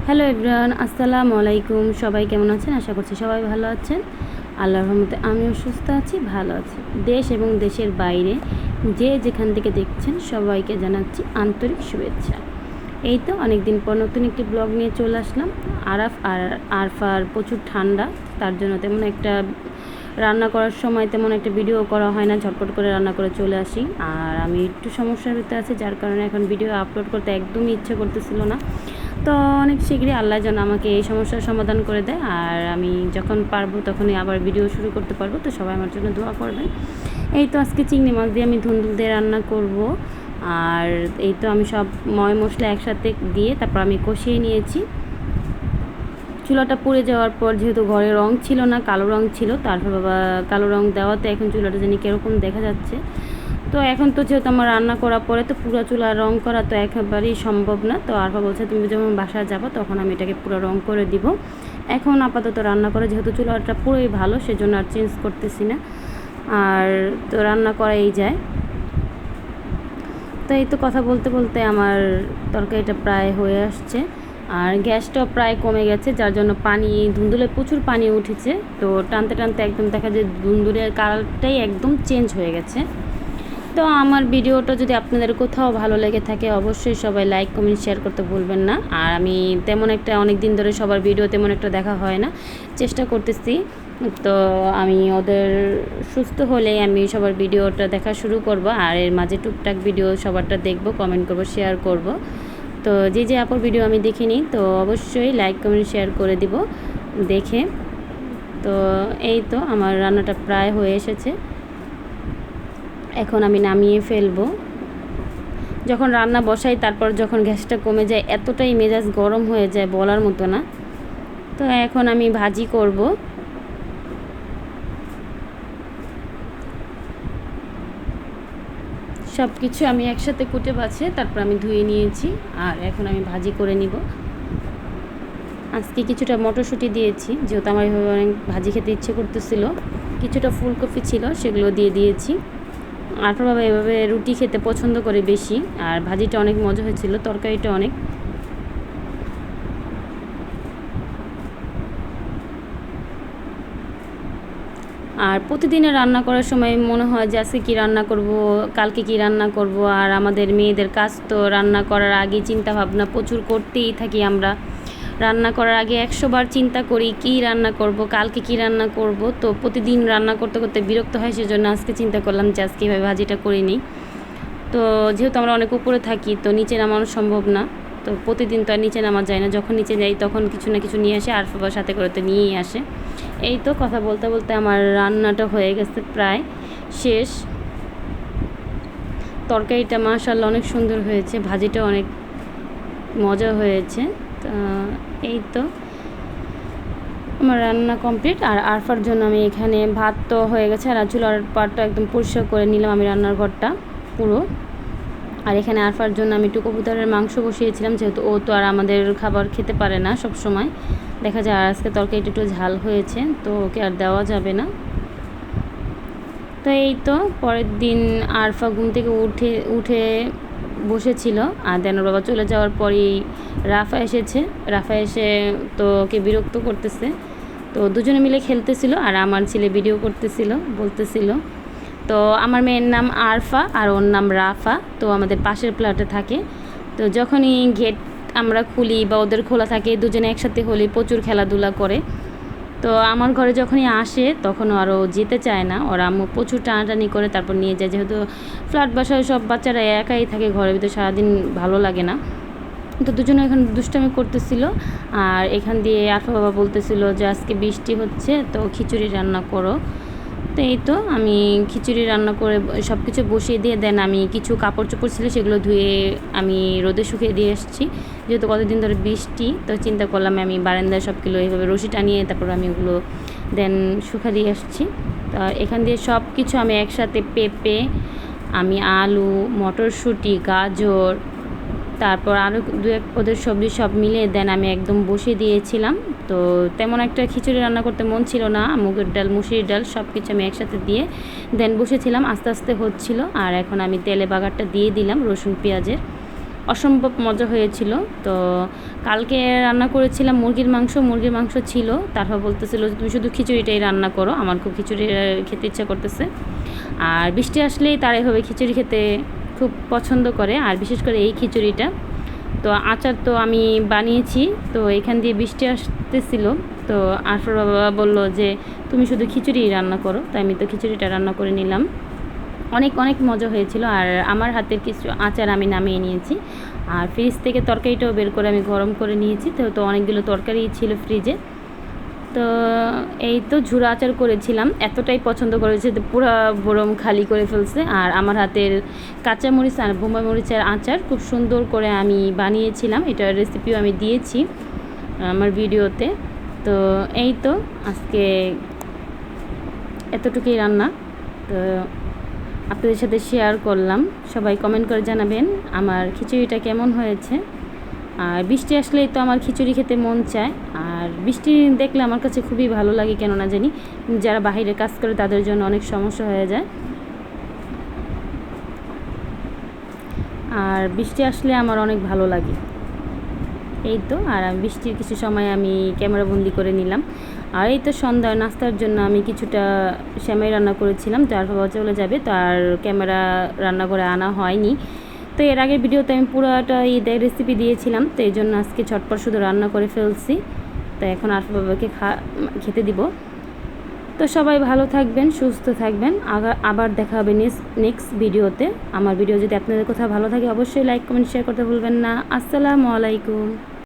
Hello everyone, আসসালামু আলাইকুম। সবাই কেমন আছেন? আশা করছি সবাই ভালো আছেন। আল্লাহর রহমতে আমিও সুস্থ আছি, ভালো আছি। দেশ এবং দেশের বাইরে যে যেখান থেকে দেখছেন সবাইকে জানাচ্ছি আন্তরিক শুভেচ্ছা। এই তো অনেক দিন পর নতুন একটি ব্লগ নিয়ে চলে আসলাম। আরফার প্রচুর ঠান্ডা, তার জন্য তেমন একটা রান্না করার সময় তেমন একটা ভিডিও করা হয় না, ঝটপট করে রান্না করে চলে আসি। আর আমি একটু সমস্যার ভিতরে আছি, যার কারণে এখন ভিডিও আপলোড করতে একদমই ইচ্ছে করতেছিল না। তো অনেক শীঘ্রই আল্লাহ যেন আমাকে এই সমস্যার সমাধান করে দেয়, আর আমি যখন পারবো তখনই আবার ভিডিও শুরু করতে পারবো। তো সবাই আমার জন্য দোয়া করবেন। এই তো আজকে চিংড়ি মাছ দিয়ে আমি ধুন্দুল দিয়ে রান্না করব। আর এই তো আমি সব ময় মশলা একসাথে দিয়ে তারপর আমি কষিয়ে নিয়েছি। চুলাটা পুড়ে যাওয়ার পর যেহেতু ঘরে রং ছিল না, কালো রং ছিল, তারপর বাবা কালো রং দেওয়াতে এখন চুলাটা জানি কীরকম দেখা যাচ্ছে। তো এখন তো যেহেতু আমার রান্না করার পরে তো পুরো চুলা রং করা তো একেবারেই সম্ভব না। তো আরফা বলছে তুমি যখন বাসায় যাবো তখন আমি এটাকে পুরো রং করে দিব। এখন আপাতত রান্না করে যেহেতু চুলাটা পুরোই ভালো, সেজন্য আর চেঞ্জ করতেছি না। আর তো রান্না করাই যায়। তো এই তো কথা বলতে বলতে আমার তরকারিটা প্রায় হয়ে আসছে, আর গ্যাসটাও প্রায় কমে গেছে, যার জন্য ধুন্দুলে প্রচুর পানি উঠেছে। তো টানতে টানতে একদম দেখা যায় ধুন্দুলের কালারটাই একদম চেঞ্জ হয়ে গেছে। তো আমার ভিডিওটা যদি আপনাদের কোথাও ভালো লেগে থাকে অবশ্যই সবাই লাইক কমেন্ট শেয়ার করতে ভুলবেন না। আর আমি তেমন একটা অনেক দিন ধরে সবার ভিডিও তেমন একটা দেখা হয় না, চেষ্টা করতেছি। তো আমি ওদের সুস্থ হলেই আমি সবার ভিডিওটা দেখা শুরু করব, আর এর মাঝে টুকটাক ভিডিও সবারটা দেখব, কমেন্ট করব, শেয়ার করব। তো যে আপুর ভিডিও আমি দেখিনি তো অবশ্যই লাইক কমেন্ট শেয়ার করে দিব দেখে। তো এই তো আমার রান্নাটা প্রায় হয়ে এসেছে, এখন আমি নামিয়ে ফেলবো। যখন রান্না বসাই তারপর যখন গ্যাসটা কমে যায় এতটাই মেজাজ গরম হয়ে যায় বলার মতো না। তো এখন আমি ভাজি করব। সব কিছু আমি একসাথে কুটে বাছে তারপর আমি ধুয়ে নিয়েছি, আর এখন আমি ভাজি করে নিব। আজকে কিছুটা মটরশুঁটি দিয়েছি, যেহেতু আমার এভাবে অনেক ভাজি খেতে ইচ্ছে করতেছিল। কিছুটা ফুলকপি ছিল, সেগুলো দিয়ে দিয়েছি। আরফা বাবা এভাবে রুটি খেতে পছন্দ করে বেশি, আর ভাজিটা অনেক মজা হয়েছিল, তরকারিটা অনেক। আর প্রতিদিনের রান্না করার সময় মনে হয় যে আজকে কী রান্না করব, কালকে কী রান্না করব। আর আমাদের মেয়েদের কাজ তো রান্না করার আগে চিন্তা ভাবনা প্রচুর করতেই থাকি আমরা। রান্না করার আগে 100 বার চিন্তা করি কী রান্না করব, কালকে কী রান্না করব। তো প্রতিদিন রান্না করতে করতে বিরক্ত হয়, সেজন্য আজকে চিন্তা করলাম যে আজকে এভাবে ভাজিটা করে নিই। তো যেহেতু আমরা অনেক উপরে থাকি তো নিচে নামানো সম্ভব না, তো প্রতিদিন তো আর নিচে নামা যায় না। যখন নিচে যাই তখন কিছু না কিছু নিয়ে আসে, আর সবার সাথে করে তো নিয়েই আসে। এই তো কথা বলতে বলতে আমার রান্নাটা হয়ে গেছে প্রায় শেষ। তরকারিটা মাশাআল্লাহ অনেক সুন্দর হয়েছে, ভাজিটা অনেক মজা হয়েছে। তো এই তো আমার রান্না কমপ্লিট। আর আরফার জন্য আমি এখানে ভাত তো হয়ে গেছে, আর চুলার পাটটা একদম পরিষ্কার করে নিলাম আমি রান্নার ঘরটা পুরো। আর এখানে আরফার জন্য আমি একটু কবুতরের মাংস বসিয়েছিলাম, যেহেতু ও তো আর আমাদের খাবার খেতে পারে না সব সময়। দেখা যায় আর আজকে তরকারিটা একটু ঝাল হয়েছে, তো ওকে আর দেওয়া যাবে না। তো এই তো পরের দিন আরফা ঘুম থেকে উঠে বসেছিল, আর দেনোর বাবা চলে যাওয়ার পরেই রাফা এসেছে। রাফা এসে তো ওকে বিরক্ত করতেছে। তো দুজনে মিলে খেলতেছিল, আর আমার ছেলে ভিডিও করতেছিল, বলতেছিল। তো আমার মেয়ের নাম আরফা আর ওর নাম রাফা, তো আমাদের পাশের ফ্ল্যাটে থাকে। তো যখনই গেট আমরা খুলি বা ওদের খোলা থাকে দুজনে একসাথে হলে প্রচুর খেলাধুলা করে। তো আমার ঘরে যখনই আসে তখন আরও যেতে চায় না, ওরা আম্মু প্রচুর টানাটানি করে তারপর নিয়ে যায়, যেহেতু ফ্ল্যাট বাসায় সব বাচ্চারা একাই থাকে ঘরের ভিতরে, সারাদিন ভালো লাগে না। তো দুজনে এখন দুষ্টামি করতেছিল। আর এখান দিয়ে আরফা বাবা বলতেছিল যে আজকে বৃষ্টি হচ্ছে তো খিচুড়ি রান্না করো। তো এই তো আমি খিচুড়ি রান্না করে সব কিছু বসিয়ে দিয়ে দেন আমি কিছু কাপড় চোপড় ছিল সেগুলো ধুয়ে আমি রোদে শুকিয়ে দিয়ে এসেছি, যেহেতু কতদিন ধরে বৃষ্টি। তো চিন্তা করলাম আমি বারান্দায় সবগুলো এইভাবে রশি টানিয়ে তারপর আমি ওগুলো দেন শুকা দিয়ে আসছি। তো এখান দিয়ে সব কিছু আমি একসাথে পেঁপে, আমি আলু, মটরশুঁটি, গাজর, তারপর আরও দু এক পদের সবজি সব মিলিয়ে দেন আমি একদম বসিয়ে দিয়েছিলাম। তো তেমন একটা খিচুড়ি রান্না করতে মন ছিল না, মুগের ডাল, মুসুরির ডাল সব কিছু আমি একসাথে দিয়ে দেন বসেছিলাম, আস্তে আস্তে হচ্ছিল। আর এখন আমি তেলে বাগারটা দিয়ে দিলাম রসুন পেঁয়াজের। অসম্ভব মজা হয়েছিল। তো কালকে রান্না করেছিলাম মুরগির মাংস ছিল, তারপর বলতেছিল যে তুমি শুধু খিচুড়িটাই রান্না করো, আমার খুব খিচুড়ি খেতে ইচ্ছা করতেছে। আর বৃষ্টি আসলেই তারা এভাবে খিচুড়ি খেতে খুব পছন্দ করে, আর বিশেষ করে এই খিচুড়িটা। তো আচার তো আমি বানিয়েছি, তো এখান দিয়ে বৃষ্টি আসতেছিল, তো আরফার বাবা বলল যে তুমি শুধু খিচুড়ি রান্না করো, তো আমি তো খিচুড়িটা রান্না করে নিলাম। অনেক অনেক মজা হয়েছিল। আর আমার হাতের কিছু আচার আমি নামিয়ে নিয়েছি, আর ফ্রিজ থেকে তরকারিটাও বের করে আমি গরম করে নিয়েছি। তো অনেকগুলো তরকারি ছিল ফ্রিজে। তো এই তো ঝুরা আচার করেছিলাম, এতটাই পছন্দ করেছে তো পুরো বরম খালি করে ফেলছে। আর আমার হাতের কাঁচামরিচ আর বোম্বা মরিচের আচার খুব সুন্দর করে আমি বানিয়েছিলাম, এটার রেসিপিও আমি দিয়েছি আমার ভিডিওতে। তো এই তো আজকে এতটুকুই রান্না, তো আপনাদের সাথে শেয়ার করলাম। সবাই কমেন্ট করে জানাবেন আমার খিচুড়িটা কেমন হয়েছে। আর বৃষ্টি আসলেই তো আমার খিচুড়ি খেতে মন চায়, আর বৃষ্টি দেখলে আমার কাছে খুবই ভালো লাগে, কেন না জানি। যারা বাইরে কাজ করে তাদের জন্য অনেক সমস্যা হয়ে যায়, আর বৃষ্টি আসলে আমার অনেক ভালো লাগে। এই তো, আর বৃষ্টির কিছু সময় আমি ক্যামেরা বন্দি করে নিলাম। আর এই তো সন্ধ্যার নাস্তার জন্য আমি কিছুটা সেমাই রান্না করেছিলাম, যার বাবা চলে যাবে, তো আর ক্যামেরা রান্না করে আনা হয়নি। তো এর আগের ভিডিওতে আমি পুরোটা ঈদের রেসিপি দিয়েছিলাম, তো এই জন্য আজকে ছটপট শুধু রান্না করে ফেলছি। তো এখন আরফা বাবাকে খেতে দিব। তো সবাই ভালো থাকবেন, সুস্থ থাকবেন। আবার দেখা হবে নেক্সট ভিডিওতে। আমার ভিডিও যদি আপনাদের কোথাও ভালো থাকে অবশ্যই লাইক কমেন্ট শেয়ার করতে ভুলবেন না। আসসালামু আলাইকুম।